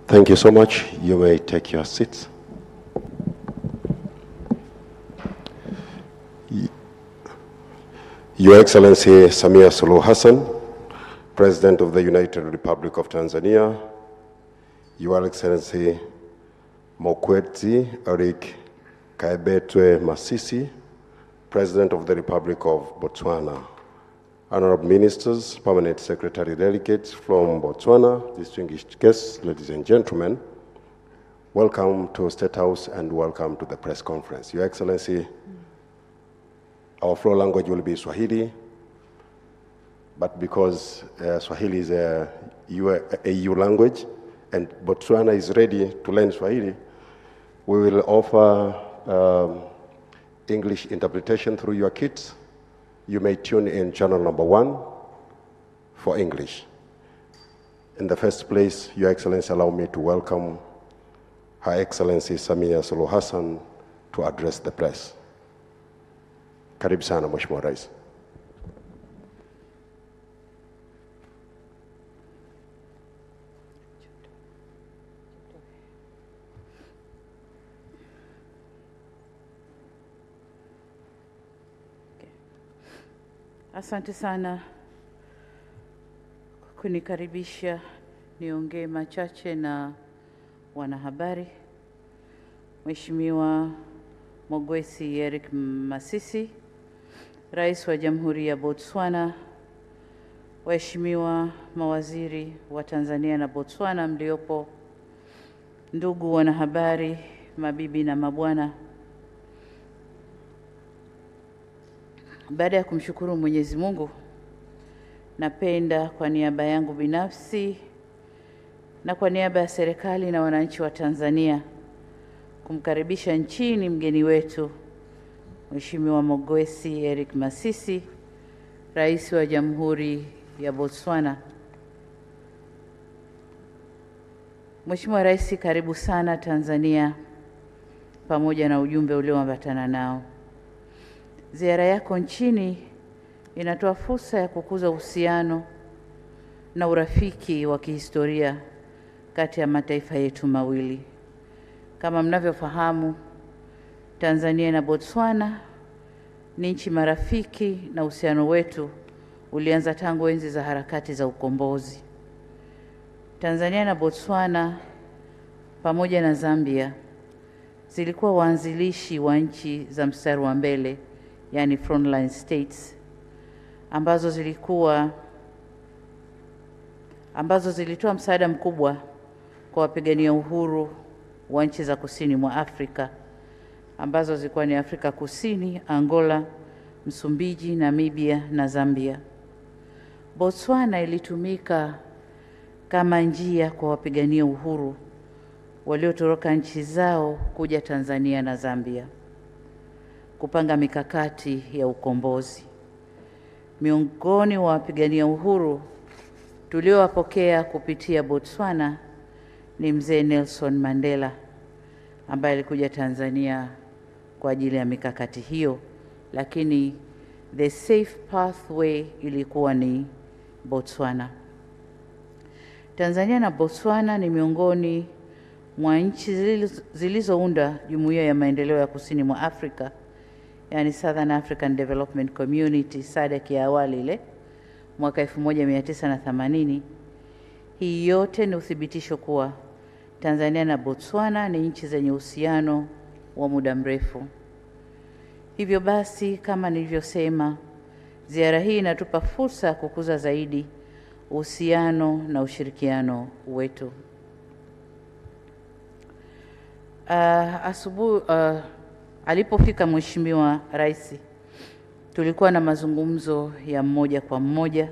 Thank you so much. You may take your seats. Your Excellency Samia Suluhu Hassan, President of the United Republic of Tanzania, Your Excellency Mokgweetsi Masisi, President of the Republic of Botswana, Honorable Ministers, Permanent Secretary Delegates from Botswana, distinguished guests, ladies and gentlemen, welcome to State House and welcome to the press conference. Your Excellency, our floor language will be Swahili, but because Swahili is a EU language and Botswana is ready to learn Swahili, we will offer English interpretation through your kits. You may tune in channel number 1 for English. In the first place, Your Excellency, allow me to welcome Her Excellency Samia Suluhu Hassan to address the press. Karibu sana Mheshimiwa Rais. Asante sana kunikaribisha niongee machache na wanahabari. Mheshimiwa Mokgweetsi Masisi, Rais wa Jamhuri ya Botswana, waheshimiwa mawaziri wa Tanzania na Botswana mliopo, ndugu wanahabari, mabibi na mabwana. Baada ya kumshukuru Mwenyezi Mungu, napenda kwa niaba yangu binafsi na kwa niaba ya serikali na wananchi wa Tanzania kumkaribisha nchini mgeni wetu Mheshimiwa Mokgweetsi Masisi, Rais wa Jamhuri ya Botswana. Mheshimiwa Rais, karibu sana Tanzania pamoja na ujumbe ulioambatana nao. Ziara yako nchini inatoa fursa ya kukuza uhusiano na urafiki wa kihistoria kati ya mataifa yetu mawili. Kama mnavyofahamu, Tanzania na Botswana ni nchi marafiki na uhusiano wetu ulianza tangu enzi za harakati za ukombozi. Tanzania na Botswana pamoja na Zambia zilikuwa waanzilishi wa nchi za mstari wa mbele, yani frontline states, ambazo zilitoa msaada mkubwa kwa wapigania uhuru wa nchi za kusini mwa Afrika, ambazo zilikuwa ni Afrika Kusini, Angola, Msumbiji, Namibia na Zambia. Botswana ilitumika kama njia kwa wapigania uhuru waliotoroka nchi zao kuja Tanzania na Zambia kupanga mikakati ya ukombozi. Miongoni wa wapigania uhuru tuliowapokea kupitia Botswana ni mzee Nelson Mandela, ambaye alikuja Tanzania kwa ajili ya mikakati hiyo, lakini the safe pathway ilikuwa ni Botswana. Tanzania na Botswana ni miongoni mwa nchi zilizounda Jumuiya ya Maendeleo ya Kusini mwa Afrika, yani Southern African Development Community, SADC ya awali ile mwaka 1980. Hii yote ni uthibitisho kuwa Tanzania na Botswana ni nchi zenye uhusiano wa muda mrefu. Hivyo basi, kama nilivyosema, ziara hii inatupa fursa ya kukuza zaidi uhusiano na ushirikiano wetu. Alipofika Mheshimiwa Rais, tulikuwa na mazungumzo ya mmoja kwa mmoja,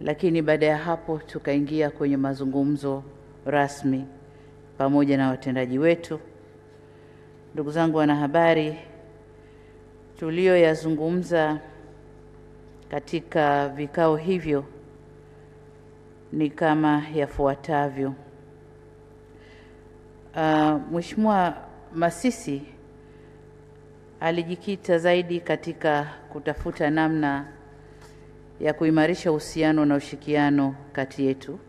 lakini baada ya hapo tukaingia kwenye mazungumzo rasmi pamoja na watendaji wetu. Ndugu zangu wanahabari, tulioyazungumza katika vikao hivyo ni kama yafuatavyo. Mheshimiwa Masisi alijikita zaidi katika kutafuta namna ya kuimarisha uhusiano na ushirikiano kati yetu,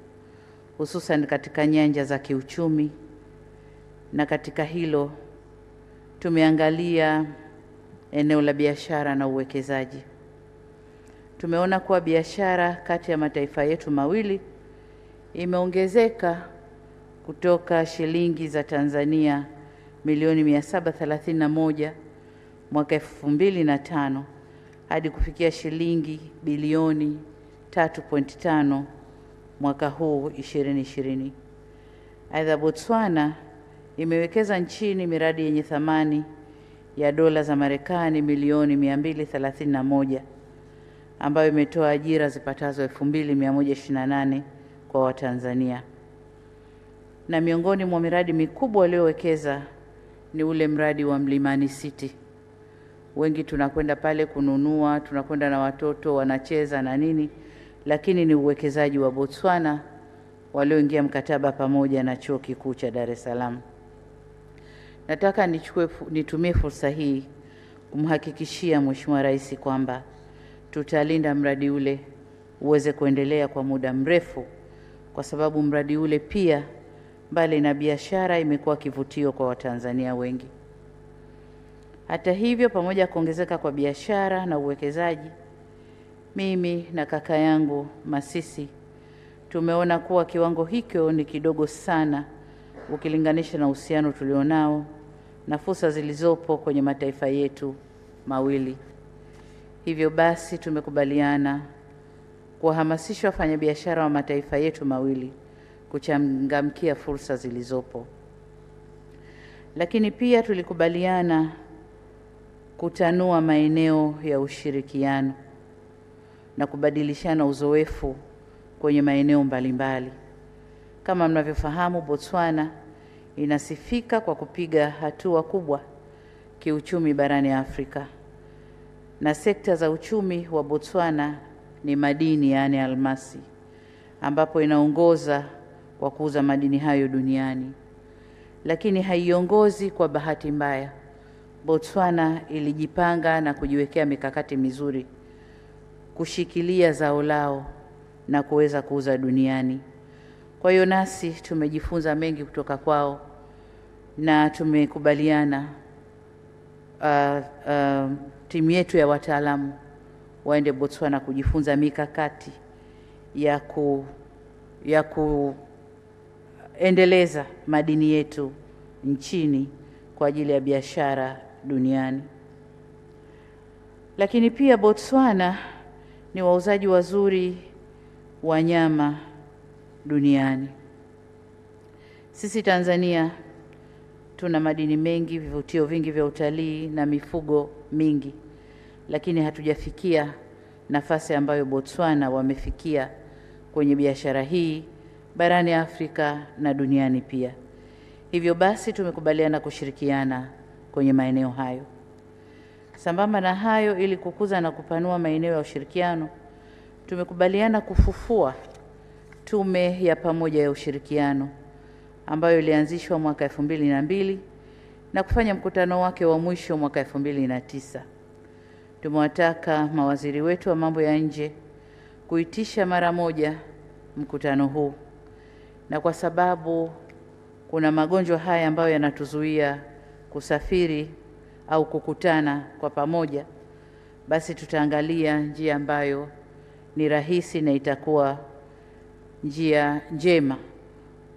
hususan katika nyanja za kiuchumi, na katika hilo tumeangalia eneo la biashara na uwekezaji. Tumeona kuwa biashara kati ya mataifa yetu mawili imeongezeka kutoka shilingi za Tanzania milioni 731 mwaka 2005 hadi kufikia shilingi bilioni 3.5 mwaka huu 2020. Aidha, Botswana imewekeza nchini miradi yenye thamani ya dola za Marekani milioni 231 ambayo imetoa ajira zipatazo 2128 kwa Watanzania. Na miongoni mwa miradi mikubwa waliowekeza ni ule mradi wa Mlimani City. Wengi tunakwenda pale kununua, tunakwenda na watoto wanacheza na nini, lakini ni uwekezaji wa Botswana walioingia mkataba pamoja na Chuo Kikuu cha Dar es Salaam. Nataka nitumie fursa hii kumhakikishia Mheshimiwa Rais kwamba tutalinda mradi ule uweze kuendelea kwa muda mrefu, kwa sababu mradi ule pia mbali na biashara imekuwa kivutio kwa Watanzania wengi. Hata hivyo, pamoja kuongezeka kwa biashara na uwekezaji, mimi na kaka yangu Masisi tumeona kuwa kiwango hicho ni kidogo sana ukilinganisha na uhusiano tulionao na fursa zilizopo kwenye mataifa yetu mawili. Hivyo basi tumekubaliana kuwahamasisha wafanyabiashara wa mataifa yetu mawili kuchangamkia fursa zilizopo. Lakini pia tulikubaliana kutanua maeneo ya ushirikiano na kubadilishana uzoefu kwenye maeneo mbalimbali. Kama mnavyofahamu, Botswana inasifika kwa kupiga hatua kubwa kiuchumi barani Afrika. Na sekta za uchumi wa Botswana ni madini, yaani almasi, ambapo inaongoza kwa kuuza madini hayo duniani. Lakini haiongozi kwa bahati mbaya. Botswana ilijipanga na kujiwekea mikakati mizuri kushikilia zao lao na kuweza kuuza duniani. Kwa hiyo nasi tumejifunza mengi kutoka kwao na tumekubaliana timu yetu ya wataalamu waende Botswana kujifunza mikakati ya kuendeleza madini yetu nchini kwa ajili ya biashara duniani. Lakini pia Botswana ni wauzaji wazuri wa nyama duniani. Sisi Tanzania tuna madini mengi, vivutio vingi vya utalii na mifugo mingi, lakini hatujafikia nafasi ambayo Botswana wamefikia kwenye biashara hii barani Afrika na duniani pia. Hivyo basi tumekubaliana kushirikiana kwenye maeneo hayo. Sambamba na hayo, ili kukuza na kupanua maeneo ya ushirikiano, tumekubaliana kufufua tume ya pamoja ya ushirikiano ambayo ilianzishwa mwaka 2002 na kufanya mkutano wake wa mwisho mwaka 2009. Tumewataka mawaziri wetu wa mambo ya nje kuitisha mara moja mkutano huu, na kwa sababu kuna magonjwa haya ambayo yanatuzuia kusafiri au kukutana kwa pamoja, basi tutaangalia njia ambayo ni rahisi na itakuwa njia njema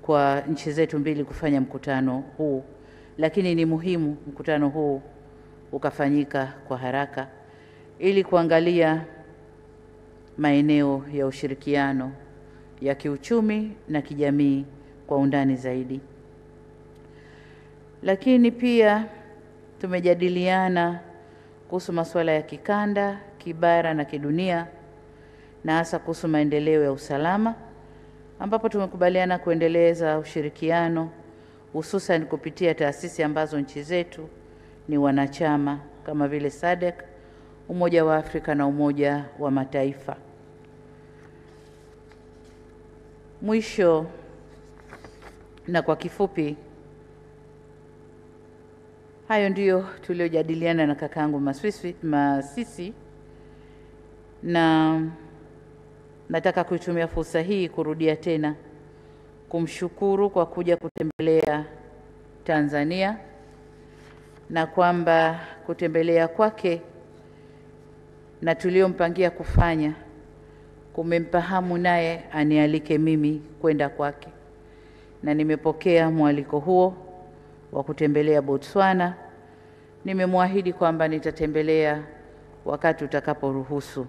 kwa nchi zetu mbili kufanya mkutano huu. Lakini ni muhimu mkutano huu ukafanyika kwa haraka ili kuangalia maeneo ya ushirikiano ya kiuchumi na kijamii kwa undani zaidi. Lakini pia tumejadiliana kuhusu masuala ya kikanda, kibara na kidunia, na hasa kuhusu maendeleo ya usalama, ambapo tumekubaliana kuendeleza ushirikiano hususan kupitia taasisi ambazo nchi zetu ni wanachama kama vile SADC, Umoja wa Afrika na Umoja wa Mataifa. Mwisho na kwa kifupi, hayo ndiyo tuliojadiliana na kakangu Masisi, na nataka kuitumia fursa hii kurudia tena kumshukuru kwa kuja kutembelea Tanzania na kwamba kutembelea kwake na tuliompangia kufanya kumempa hamu naye anialike mimi kwenda kwake, na nimepokea mwaliko huo wa kutembelea Botswana. Nimemwahidi kwamba nitatembelea wakati utakaporuhusu,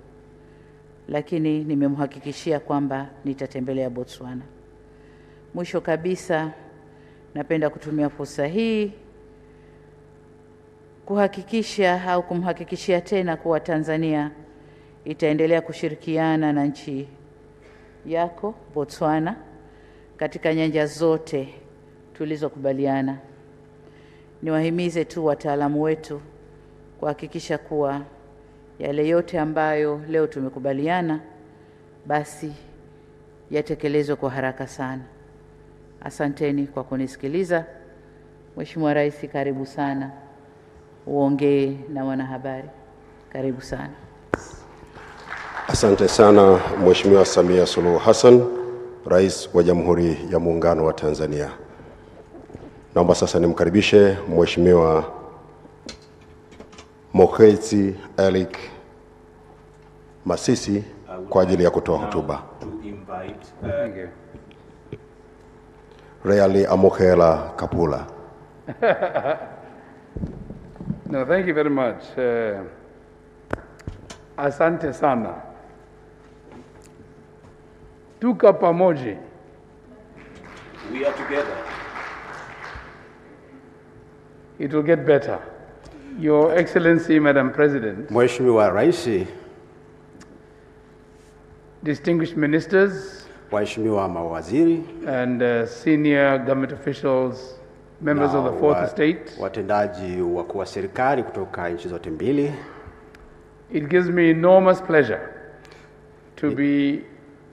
lakini nimemhakikishia kwamba nitatembelea Botswana. Mwisho kabisa, napenda kutumia fursa hii kuhakikisha au kumhakikishia tena kuwa Tanzania itaendelea kushirikiana na nchi yako Botswana katika nyanja zote tulizokubaliana. Niwahimize tu wataalamu wetu kuhakikisha kuwa yale yote ambayo leo tumekubaliana basi yatekelezwe kwa haraka sana. Asanteni kwa kunisikiliza. Mheshimiwa Rais, karibu sana uongee na wanahabari. Karibu sana. Asante sana Mheshimiwa Samia Suluhu Hassan, Rais wa Jamhuri ya Muungano wa Tanzania. Naomba sasa nimkaribishe Mheshimiwa Mokgweetsi Masisi kwa ajili ya kutoa hotuba. Really Amokela Kapula. No, thank you very much. Asante sana. Tuko pamoja. We are together. It will get better. Your Excellency, Madam President, Mheshimiwa Rais, distinguished ministers, waheshimiwa mawaziri and senior government officials, members of the fourth estate, watendaji wakuu wa serikali kutoka nchi zote mbili. It gives me enormous pleasure to be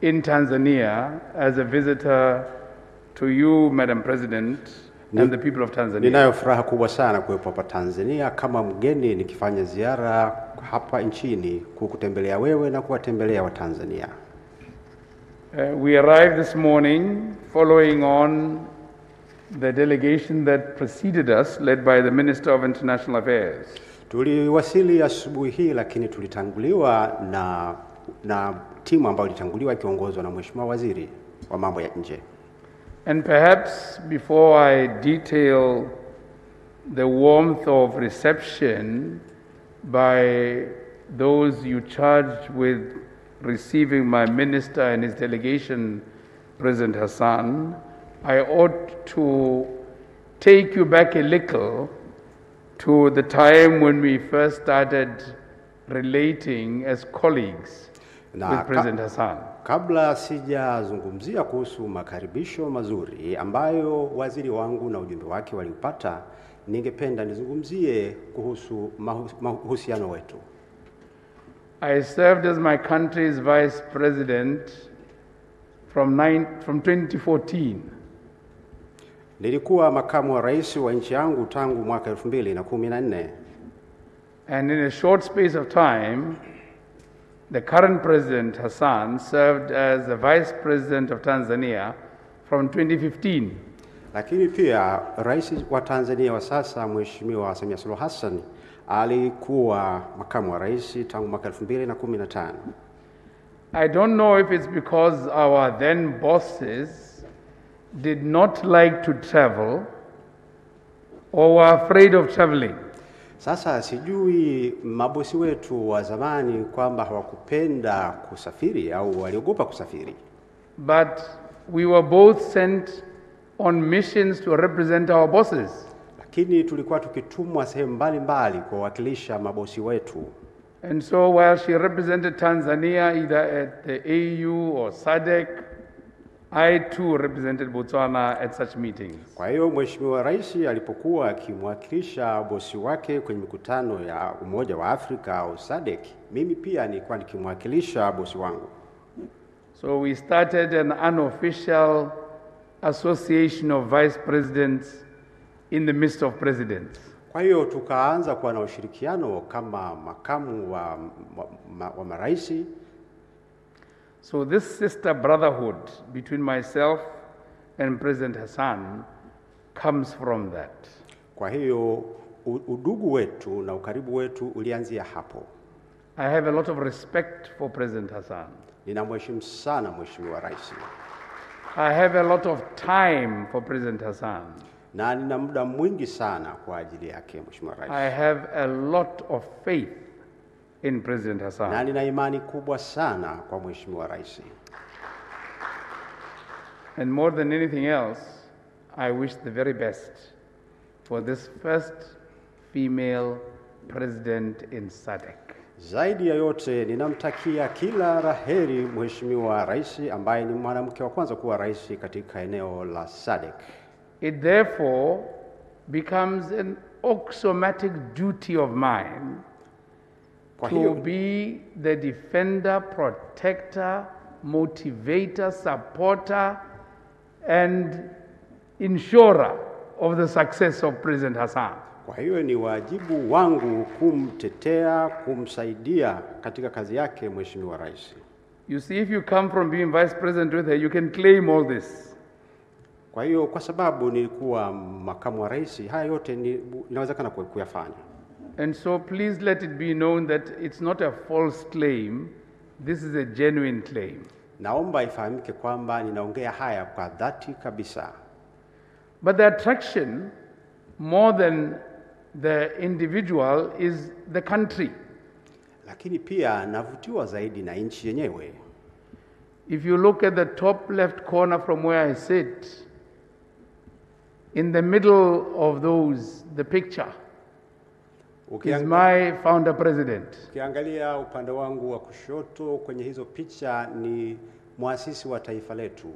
in Tanzania as a visitor to you, Madam President, and the people of Tanzania. Ninayo furaha kubwa sana kuwepo hapa Tanzania kama mgeni nikifanya ziara hapa nchini kukutembelea wewe na kuwatembelea wa Tanzania. We arrived this morning following on the delegation that preceded us, led by the Minister of International Affairs. Tuliwasili asubuhi hii, lakini tulitanguliwa na timu ambayo ilitanguliwa ikiongozwa na Mheshimiwa Waziri wa Mambo ya Nje. And perhaps before I detail the warmth of reception by those you charged with receiving my minister and his delegation, President Hassan, I ought to take you back a little to the time when we first started relating as colleagues with President Hassan. Kabla sijazungumzia kuhusu makaribisho mazuri ambayo waziri wangu na ujumbe wake waliupata, ningependa nizungumzie kuhusu mahusiano wetu. I served as my country's vice president from 2014. Nilikuwa makamu wa rais wa nchi yangu tangu mwaka 2014. And in a short space of time, the current President Hassan served as the Vice President of Tanzania from 2015. Lakini pia rais wa Tanzania wa sasa Mheshimiwa Samia Suluhu Hassan alikuwa makamu wa rais tangu mwaka 2015. I don't know if it's because our then bosses did not like to travel or were afraid of traveling. Sasa sijui mabosi wetu wa zamani kwamba hawakupenda kusafiri au waliogopa kusafiri. But we were both sent on missions to represent our bosses. Lakini tulikuwa tukitumwa sehemu mbalimbali kuwakilisha mabosi wetu. And so while she represented Tanzania either at the AU or SADC, I too represented Botswana at such meetings. Kwa hiyo Mheshimiwa Rais alipokuwa akimwakilisha bosi wake kwenye mikutano ya Umoja wa Afrika au SADC, mimi pia nilikuwa nikimwakilisha bosi wangu. So we started an unofficial association of vice presidents in the midst of presidents. Kwa hiyo tukaanza kuwa na ushirikiano kama makamu wa maraisi. So this sister brotherhood between myself and President Hassan comes from that. Kwa hiyo udugu wetu na ukaribu wetu ulianzia hapo. I have a lot of respect for President Hassan. Ninamheshimu sana Mheshimiwa Rais. I have a lot of time for President Hassan. Na nina muda mwingi sana kwa ajili yake Mheshimiwa Rais. I have a lot of faith in President Hassan. Na nina imani kubwa sana kwa Mheshimiwa Rais. And more than anything else, I wish the very best for this first female president in SADC. Zaidi ya yote ninamtakia kila laheri Mheshimiwa Rais ambaye ni mwanamke wa kwanza kuwa rais katika eneo la SADC. It therefore becomes an axiomatic duty of mine to be the defender, protector, motivator, supporter, and insurer of the success of President Hassan. Kwa hiyo ni wajibu wangu kumtetea, kumsaidia katika kazi yake Mheshimiwa Rais. You see, if you come from being vice president with her, you can claim all this. Kwa hiyo kwa sababu nilikuwa makamu wa rais, haya yote inawezekana kuyafanya. And so please let it be known that it's not a false claim, this is a genuine claim. Naomba ifahamike kwamba ninaongea haya kwa dhati kabisa. But the attraction, more than the individual, is the country. Lakini pia navutiwa zaidi na nchi yenyewe. If you look at the top left corner from where I sit, in the middle of those, the picture is my founder president. Ukiangalia upande wangu wa kushoto kwenye hizo picha ni muasisi wa taifa letu.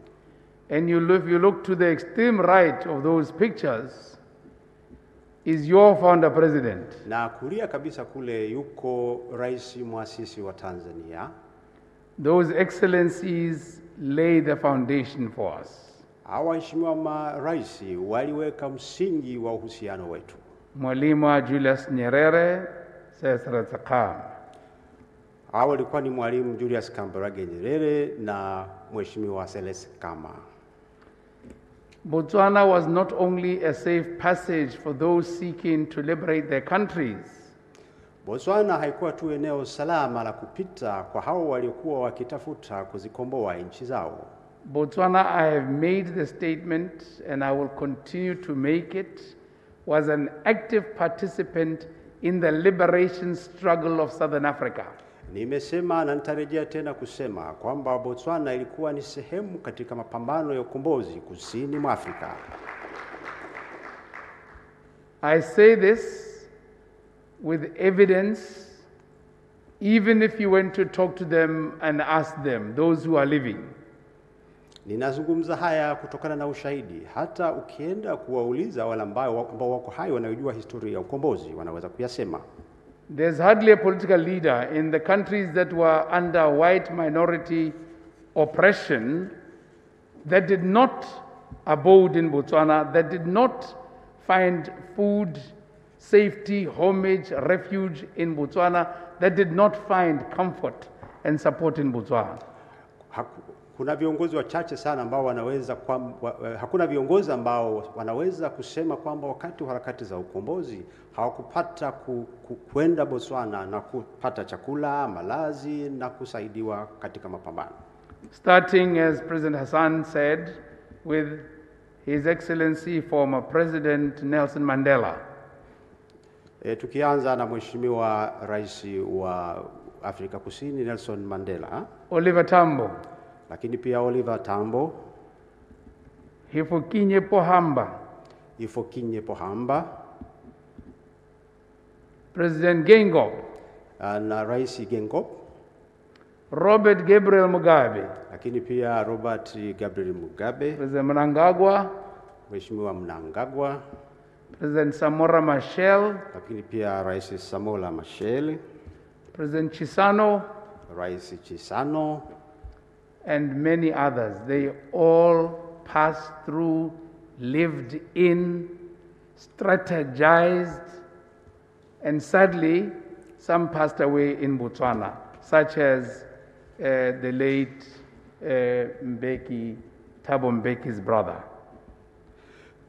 And if you look to the extreme right of those pictures, is your founder president. Na kulia kabisa kule yuko rais muasisi wa Tanzania. Those excellencies lay the foundation for us. Waheshimiwa marais waliweka msingi wa uhusiano wetu. Mwalimu Julius Nyerere, Sesra Tsakam. Walikuwa ni Mwalimu Julius Kambarage Nyerere na Mheshimiwa Selesi Kama. Botswana was not only a safe passage for those seeking to liberate their countries. Botswana haikuwa tu eneo salama la kupita kwa hao waliokuwa wakitafuta kuzikomboa nchi zao. Botswana, I have made the statement and I will continue to make it, was an active participant in the liberation struggle of Southern Africa. Nimesema na nitarejea tena kusema kwamba Botswana ilikuwa ni sehemu katika mapambano ya ukombozi kusini mwa Afrika. I say this with evidence, even if you went to talk to them and ask them, those who are living. Ninazungumza haya kutokana na ushahidi. Hata ukienda kuwauliza wale ambao wako hai wanayojua historia ya ukombozi wanaweza kuyasema. There's hardly a political leader in the countries that were under white minority oppression that did not abode in Botswana, that did not find food, safety, homage, refuge in Botswana, that did not find comfort and support in Botswana. Kuna viongozi wachache sana ambao hakuna viongozi ambao wanaweza kusema kwamba wakati wa harakati za ukombozi hawakupata kwenda Botswana na kupata chakula, malazi na kusaidiwa katika mapambano. Starting, as President Hassan said, with His Excellency former President Nelson Mandela. Tukianza na Mheshimiwa Rais wa Afrika Kusini Nelson Mandela. Oliver Tambo. Lakini pia Oliver Tambo. Hifikepunye Pohamba. President Geingob. Na Rais Geingob. Robert Gabriel Mugabe. Lakini pia Robert Gabriel Mugabe. President Mnangagwa. Mheshimiwa Mnangagwa. President Samora Machel. Lakini pia Rais Samora Machel. President Chisano. Rais Chisano. And many others. They all passed through, lived in, strategized, and sadly, some passed away in Botswana, such as the late Thabo Mbeki's brother.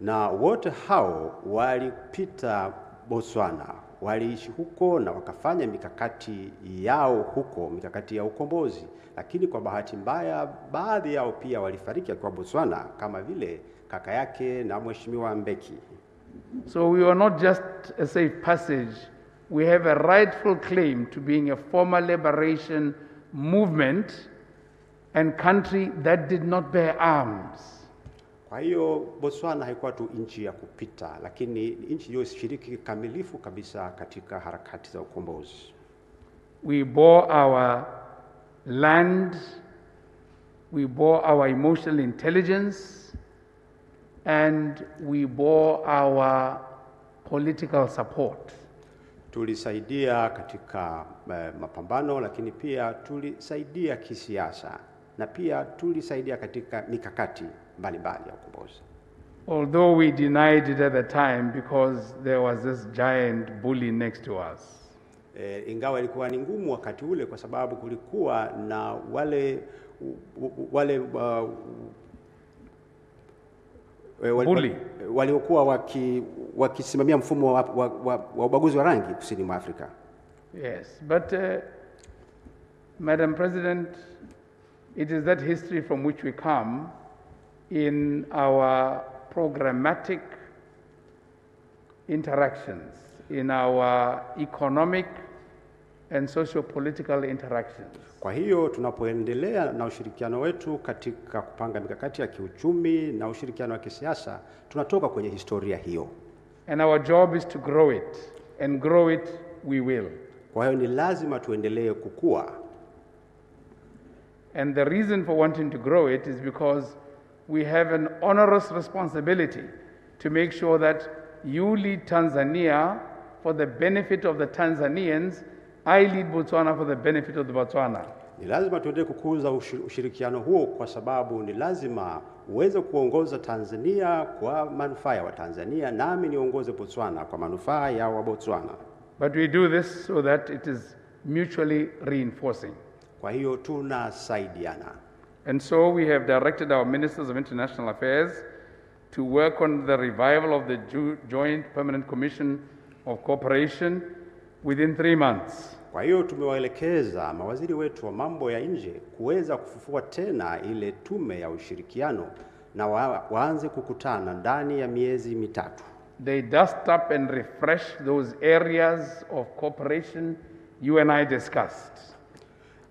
na wote hao walipita Botswana, waliishi huko na wakafanya mikakati yao huko, mikakati ya ukombozi. Lakini kwa bahati mbaya baadhi yao pia walifariki kwa Botswana, kama vile kaka yake na Mheshimiwa Mbeki. So we are not just a safe passage, we have a rightful claim to being a former liberation movement and country that did not bear arms. Kwa hiyo Botswana haikuwa tu nchi ya kupita, lakini nchi iliyoshiriki kikamilifu kabisa katika harakati za ukombozi. We bore our land, we bore our emotional intelligence, and we bore our political support. Tulisaidia katika mapambano, lakini pia tulisaidia kisiasa, na pia tulisaidia katika mikakati mbalimbali ya ukombozi. Although we denied it at the time because there was this giant bully next to us. Ingawa ilikuwa ni ngumu wakati ule kwa sababu kulikuwa na waliokuwa wakisimamia mfumo wa ubaguzi wa rangi kusini mwa Afrika. Yes, but Madam President, it is that history from which we come in our programmatic interactions, in our economic and socio-political interactions. Kwa hiyo tunapoendelea na ushirikiano wetu katika kupanga mikakati ya kiuchumi na ushirikiano wa kisiasa, tunatoka kwenye historia hiyo. And our job is to grow it, and grow it we will. Kwa hiyo ni lazima tuendelee kukua. And the reason for wanting to grow it is because we have an onerous responsibility to make sure that you lead Tanzania for the benefit of the Tanzanians, I lead Botswana for the benefit of the Botswana. Ni lazima tuendelee kukuza ushirikiano huo kwa sababu ni lazima uweze kuongoza Tanzania kwa manufaa ya Tanzania, nami niongoze Botswana kwa manufaa ya Botswana. But we do this so that it is mutually reinforcing. Kwa hiyo tunasaidiana. And so we have directed our ministers of international affairs to work on the revival of the Joint Permanent Commission of Cooperation within 3 months. Kwa hiyo tumewaelekeza mawaziri wetu wa mambo ya nje kuweza kufufua tena ile tume ya ushirikiano na waanze kukutana ndani ya miezi mitatu. They dust up and refresh those areas of cooperation you and I discussed.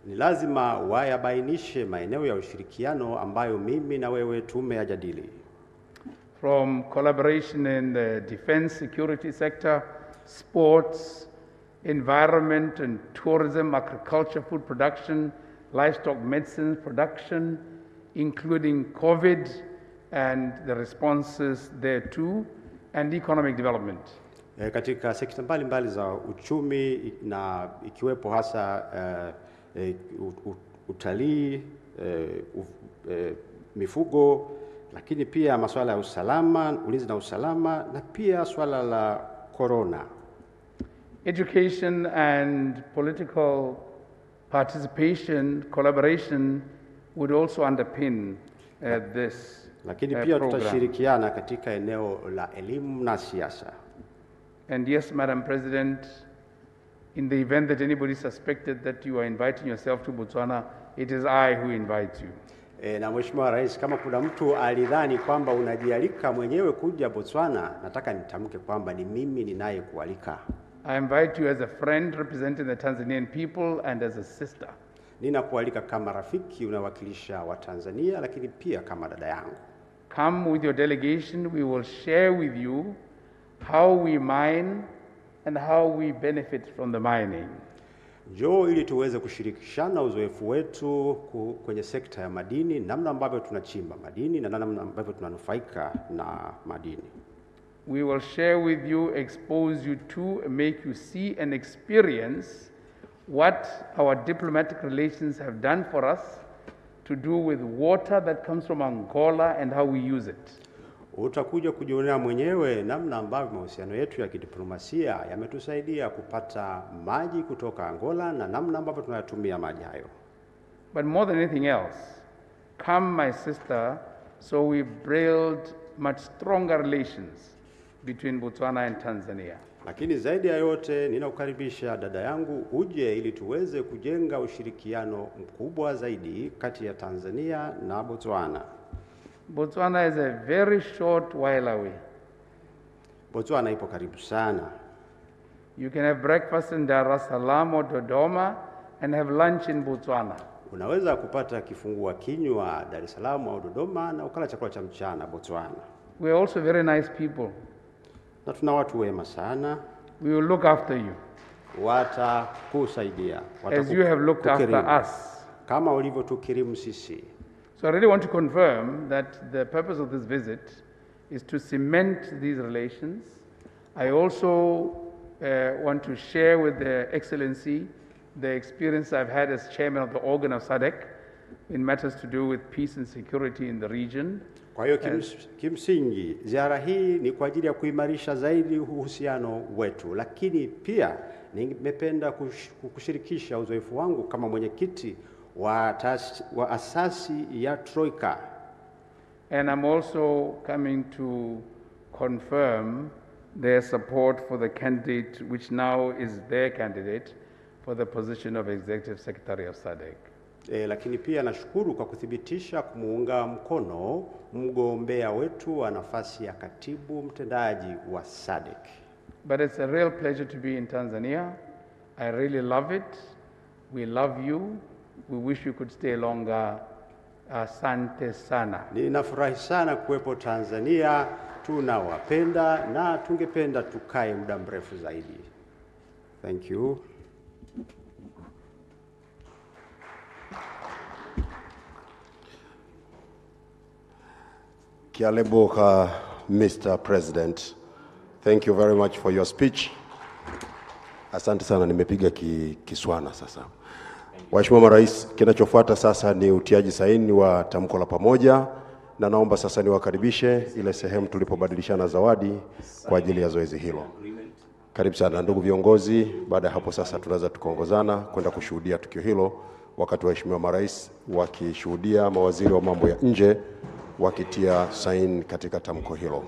Ni lazima wayabainishe maeneo ya ushirikiano ambayo mimi na wewe tumeyajadili. From collaboration in the defense security sector, sports, environment and tourism, agriculture, food production, livestock medicine production, including COVID and the responses thereto, and economic development. Katika sekta mbalimbali za uchumi na ikiwepo hasa utalii, mifugo, lakini pia masuala ya usalama, ulinzi na usalama, na pia swala la corona. Education and political participation, collaboration would also underpin this lakini pia tutashirikiana katika eneo la elimu na siasa. And yes, Madam President, in the event that anybody suspected that you are inviting yourself to Botswana, it is I who invites you. Na Mheshimiwa Rais, kama kuna mtu alidhani kwamba unajialika mwenyewe kuja Botswana, nataka nitamke kwamba ni mimi ninayekualika. I invite you as a friend representing the Tanzanian people and as a sister. Ninakualika kama rafiki unawakilisha wa Tanzania, lakini pia kama dada yangu. Come with your delegation, we will share with you how we mine and how we benefit from the mining. Njoo ili tuweze kushirikishana uzoefu wetu kwenye sekta ya madini, namna ambavyo tunachimba madini na namna ambavyo tunanufaika na madini. We will share with you, expose you to, make you see and experience what our diplomatic relations have done for us to do with water that comes from Angola and how we use it. Utakuja kujionea mwenyewe namna ambavyo mahusiano yetu ya kidiplomasia yametusaidia kupata maji kutoka Angola na namna ambavyo tunayatumia maji hayo. But more than anything else, come my sister, so we build much stronger relations between Botswana and Tanzania. Lakini zaidi ya yote ninakukaribisha dada yangu uje ili tuweze kujenga ushirikiano mkubwa zaidi kati ya Tanzania na Botswana. Botswana is a very short while away. Botswana ipo karibu sana. You can have breakfast in Dar es Salaam or Dodoma and have lunch in Botswana. Unaweza kupata kifungua kinywa Dar es Salaam au Dodoma na ukala chakula cha mchana Botswana. We are also very nice people. Na tuna watu wema sana. We will look after you watakusaidia, as you have looked after us. Kama ulivyotukirimu sisi. So I really want to confirm that the purpose of this visit is to cement these relations. I also want to share with the Excellency the experience I've had as chairman of the organ of SADC in matters to do with peace and security in the region. Kwa hiyo kimsingi ziara hii ni kwa ajili ya kuimarisha zaidi uhusiano wetu, lakini pia nimependa kushirikisha uzoefu wangu kama mwenyekiti wa asasi ya Troika. And I'm also coming to confirm their support for the candidate, which now is their candidate, for the position of Executive Secretary of SADC. Lakini pia nashukuru kwa kuthibitisha kumuunga mkono mgombea wetu wa nafasi ya katibu mtendaji wa SADC. But it's a real pleasure to be in Tanzania. I really love it. We love you. We wish you could stay longer. Asante sana. Ninafurahi sana kuwepo Tanzania. Tunawapenda na tungependa tukae muda mrefu zaidi. Thank you. Kialeboka, Mr. President, thank you very much for your speech. Asante sana, nimepiga Kiswana sasa. Waheshimiwa Marais, kinachofuata sasa ni utiaji saini wa tamko la pamoja, na naomba sasa niwakaribishe ile sehemu tulipobadilishana zawadi kwa ajili ya zoezi hilo. Karibu sana ndugu viongozi. Baada ya hapo sasa tunaweza tukaongozana kwenda kushuhudia tukio hilo, wakati waheshimiwa Marais wakishuhudia mawaziri wa mambo ya nje wakitia saini katika tamko hilo.